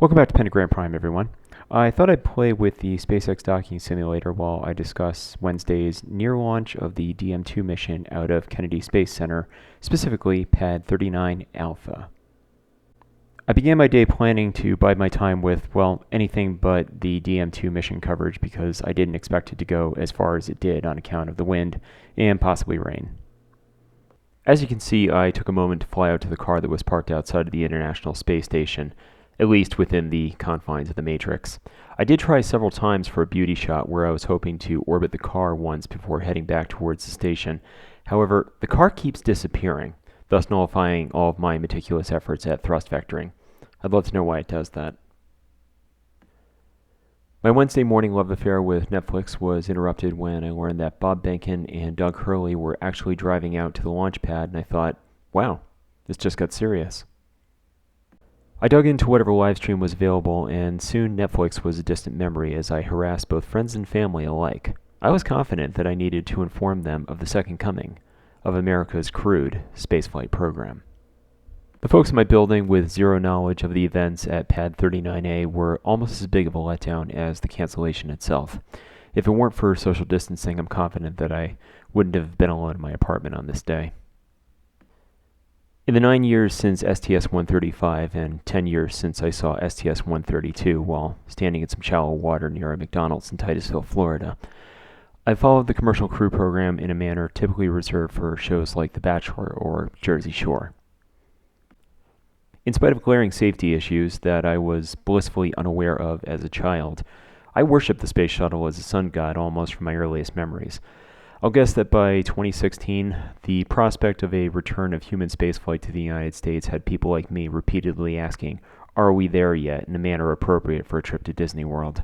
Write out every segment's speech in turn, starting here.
Welcome back to Pentagramprime, everyone. I thought I'd play with the SpaceX docking simulator while I discuss Wednesday's near launch of the DM2 mission out of Kennedy Space Center, specifically Pad 39 Alpha. I began my day planning to bide my time with, well, anything but the DM2 mission coverage because I didn't expect it to go as far as it did on account of the wind and possibly rain. As you can see, I took a moment to fly out to the car that was parked outside of the International Space Station, at least within the confines of the Matrix. I did try several times for a beauty shot where I was hoping to orbit the car once before heading back towards the station. However, the car keeps disappearing, thus nullifying all of my meticulous efforts at thrust vectoring. I'd love to know why it does that. My Wednesday morning love affair with Netflix was interrupted when I learned that Bob Behnken and Doug Hurley were actually driving out to the launch pad, and I thought, wow, this just got serious. I dug into whatever livestream was available, and soon Netflix was a distant memory as I harassed both friends and family alike. I was confident that I needed to inform them of the second coming of America's crewed spaceflight program. The folks in my building with zero knowledge of the events at Pad 39A were almost as big of a letdown as the cancellation itself. If it weren't for social distancing, I'm confident that I wouldn't have been alone in my apartment on this day. In the 9 years since STS-135 and 10 years since I saw STS-132 while standing in some shallow water near a McDonald's in Titusville, Florida, I followed the commercial crew program in a manner typically reserved for shows like The Bachelor or Jersey Shore. In spite of glaring safety issues that I was blissfully unaware of as a child, I worshipped the space shuttle as a sun god almost from my earliest memories. I'll guess that by 2016, the prospect of a return of human spaceflight to the United States had people like me repeatedly asking, "Are we there yet?" in a manner appropriate for a trip to Disney World.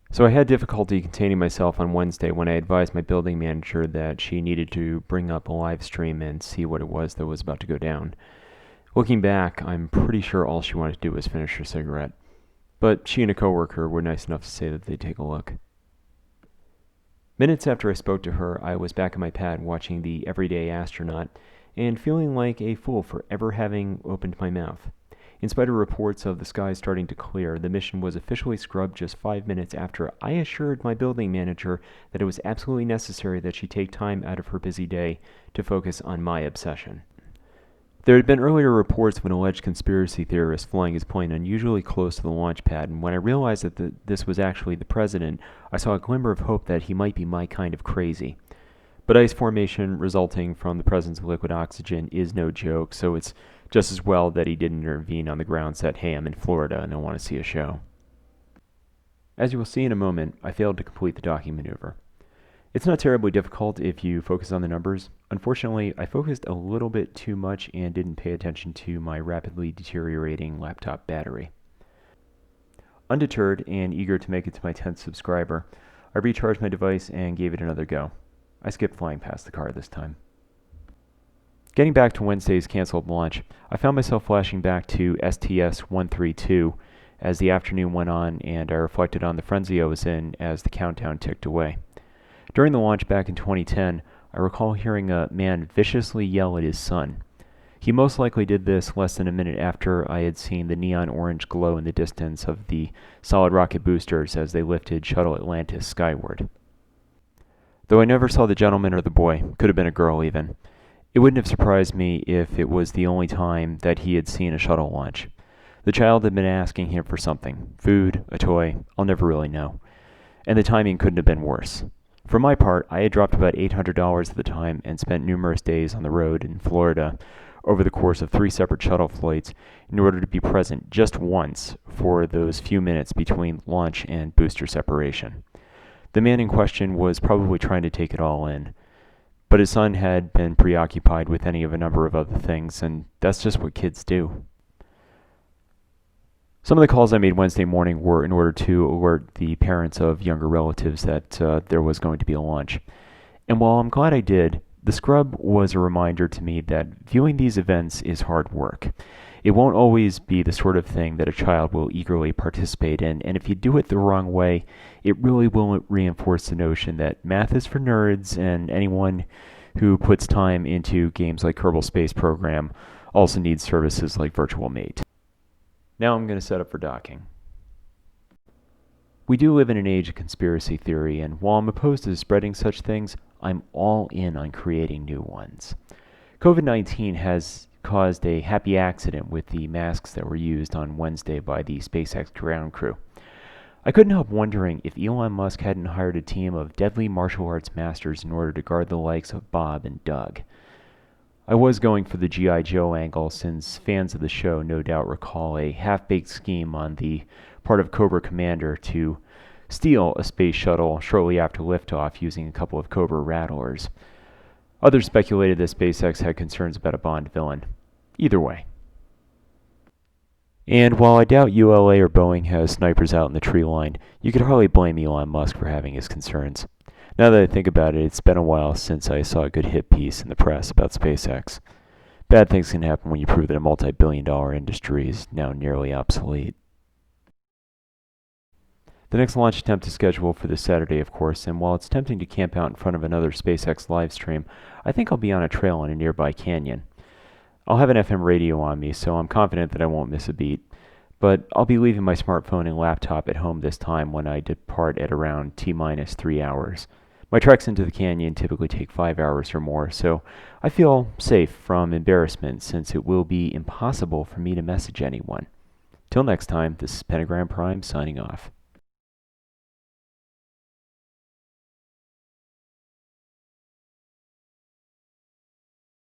So I had difficulty containing myself on Wednesday when I advised my building manager that she needed to bring up a live stream and see what it was that was about to go down. Looking back, I'm pretty sure all she wanted to do was finish her cigarette. But she and a coworker were nice enough to say that they'd take a look. Minutes after I spoke to her, I was back on my pad watching The Everyday Astronaut and feeling like a fool for ever having opened my mouth. In spite of reports of the skies starting to clear, the mission was officially scrubbed just 5 minutes after I assured my building manager that it was absolutely necessary that she take time out of her busy day to focus on my obsession. There had been earlier reports of an alleged conspiracy theorist flying his plane unusually close to the launch pad, and when I realized that this was actually the president, I saw a glimmer of hope that he might be my kind of crazy. But ice formation resulting from the presence of liquid oxygen is no joke, so it's just as well that he didn't intervene on the grounds that, hey, I'm in Florida and I want to see a show. As you will see in a moment, I failed to complete the docking maneuver. It's not terribly difficult if you focus on the numbers. Unfortunately, I focused a little bit too much and didn't pay attention to my rapidly deteriorating laptop battery. Undeterred and eager to make it to my 10th subscriber, I recharged my device and gave it another go. I skipped flying past the car this time. Getting back to Wednesday's canceled launch, I found myself flashing back to STS-132 as the afternoon went on, and I reflected on the frenzy I was in as the countdown ticked away. During the launch back in 2010, I recall hearing a man viciously yell at his son. He most likely did this less than a minute after I had seen the neon orange glow in the distance of the solid rocket boosters as they lifted Shuttle Atlantis skyward. Though I never saw the gentleman or the boy, could have been a girl even, it wouldn't have surprised me if it was the only time that he had seen a shuttle launch. The child had been asking him for something, food, a toy, I'll never really know. And the timing couldn't have been worse. For my part, I had dropped about $800 at the time and spent numerous days on the road in Florida over the course of 3 separate shuttle flights in order to be present just once for those few minutes between launch and booster separation. The man in question was probably trying to take it all in, but his son had been preoccupied with any of a number of other things, and that's just what kids do. Some of the calls I made Wednesday morning were in order to alert the parents of younger relatives that there was going to be a launch. And while I'm glad I did, the scrub was a reminder to me that viewing these events is hard work. It won't always be the sort of thing that a child will eagerly participate in, and if you do it the wrong way, it really will reinforce the notion that math is for nerds, and anyone who puts time into games like Kerbal Space Program also needs services like Virtual Mate. Now I'm going to set up for docking. We do live in an age of conspiracy theory, and while I'm opposed to spreading such things, I'm all in on creating new ones. COVID 19 has caused a happy accident with the masks that were used on Wednesday by the SpaceX ground crew. I couldn't help wondering if Elon Musk hadn't hired a team of deadly martial arts masters in order to guard the likes of Bob and Doug. I was going for the G.I. Joe angle, since fans of the show no doubt recall a half baked scheme on the part of Cobra Commander to steal a space shuttle shortly after liftoff using a couple of Cobra rattlers. Others speculated that SpaceX had concerns about a Bond villain. Either way. And while I doubt ULA or Boeing has snipers out in the tree line, you could hardly blame Elon Musk for having his concerns. Now that I think about it, it's been a while since I saw a good hit piece in the press about SpaceX. Bad things can happen when you prove that a multi-billion-dollar industry is now nearly obsolete. The next launch attempt is scheduled for this Saturday, of course, and while it's tempting to camp out in front of another SpaceX live stream, I think I'll be on a trail in a nearby canyon. I'll have an FM radio on me, so I'm confident that I won't miss a beat. But I'll be leaving my smartphone and laptop at home this time when I depart at around T-minus 3 hours. My treks into the canyon typically take 5 hours or more, so I feel safe from embarrassment since it will be impossible for me to message anyone. Till next time, this is Pentagramprime signing off.